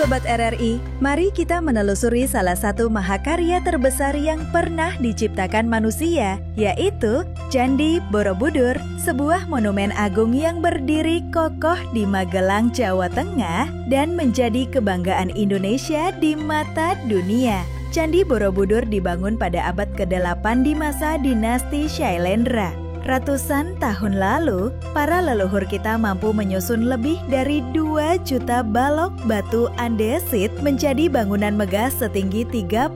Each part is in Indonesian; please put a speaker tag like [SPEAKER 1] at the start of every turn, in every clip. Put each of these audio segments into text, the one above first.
[SPEAKER 1] Sobat RRI, mari kita menelusuri salah satu mahakarya terbesar yang pernah diciptakan manusia, yaitu Candi Borobudur, sebuah monumen agung yang berdiri kokoh di Magelang, Jawa Tengah dan menjadi kebanggaan Indonesia di mata dunia. Candi Borobudur dibangun pada abad ke-8 di masa dinasti Shailendra. Ratusan tahun lalu, para leluhur kita mampu menyusun lebih dari 2 juta balok batu andesit menjadi bangunan megah setinggi 35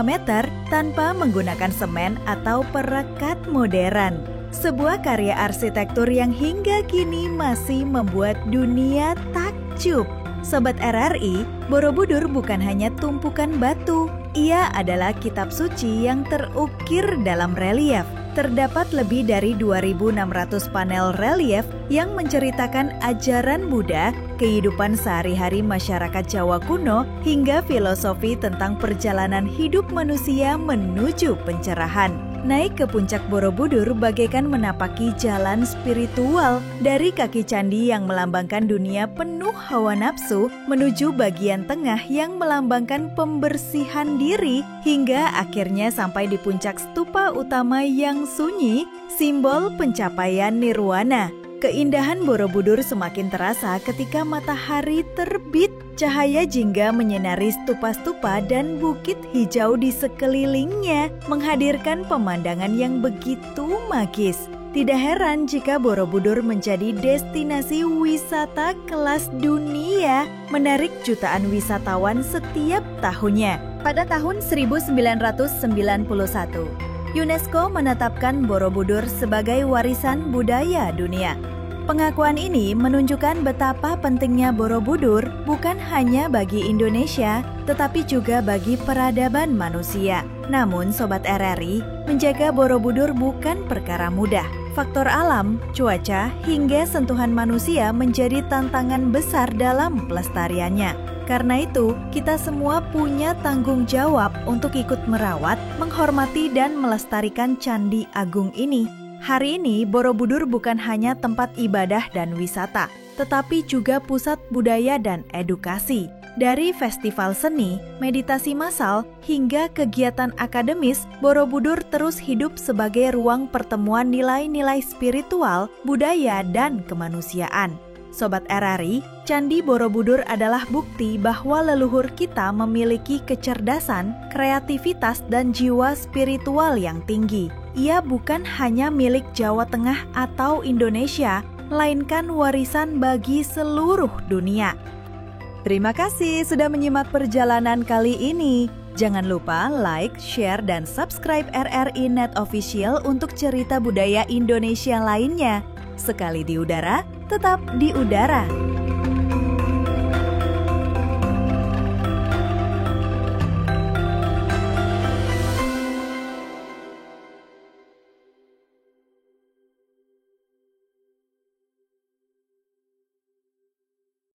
[SPEAKER 1] meter tanpa menggunakan semen atau perekat modern. Sebuah karya arsitektur yang hingga kini masih membuat dunia takjub. Sobat RRI, Borobudur bukan hanya tumpukan batu, ia adalah kitab suci yang terukir dalam relief. Terdapat lebih dari 2.600 panel relief yang menceritakan ajaran Buddha, kehidupan sehari-hari masyarakat Jawa kuno, hingga filosofi tentang perjalanan hidup manusia menuju pencerahan. Naik ke puncak Borobudur bagaikan menapaki jalan spiritual dari kaki candi yang melambangkan dunia penuh hawa nafsu menuju bagian tengah yang melambangkan pembersihan diri hingga akhirnya sampai di puncak stupa utama yang sunyi, simbol pencapaian nirwana. Keindahan Borobudur semakin terasa ketika matahari terbit. Cahaya jingga menyinari stupa-stupa dan bukit hijau di sekelilingnya, menghadirkan pemandangan yang begitu magis. Tidak heran jika Borobudur menjadi destinasi wisata kelas dunia, menarik jutaan wisatawan setiap tahunnya. Pada tahun 1991, UNESCO menetapkan Borobudur sebagai warisan budaya dunia. Pengakuan ini menunjukkan betapa pentingnya Borobudur bukan hanya bagi Indonesia, tetapi juga bagi peradaban manusia. Namun, Sobat RRI, menjaga Borobudur bukan perkara mudah. Faktor alam, cuaca, hingga sentuhan manusia menjadi tantangan besar dalam pelestariannya. Karena itu, kita semua punya tanggung jawab untuk ikut merawat, menghormati, dan melestarikan Candi Agung ini. Hari ini, Borobudur bukan hanya tempat ibadah dan wisata, tetapi juga pusat budaya dan edukasi. Dari festival seni, meditasi massal, hingga kegiatan akademis, Borobudur terus hidup sebagai ruang pertemuan nilai-nilai spiritual, budaya, dan kemanusiaan. Sobat RRI, Candi Borobudur adalah bukti bahwa leluhur kita memiliki kecerdasan, kreativitas, dan jiwa spiritual yang tinggi. Ia bukan hanya milik Jawa Tengah atau Indonesia, melainkan warisan bagi seluruh dunia. Terima kasih sudah menyimak perjalanan kali ini. Jangan lupa like, share, dan subscribe RRI Net Official untuk cerita budaya Indonesia lainnya. Sekali di udara, tetap di udara.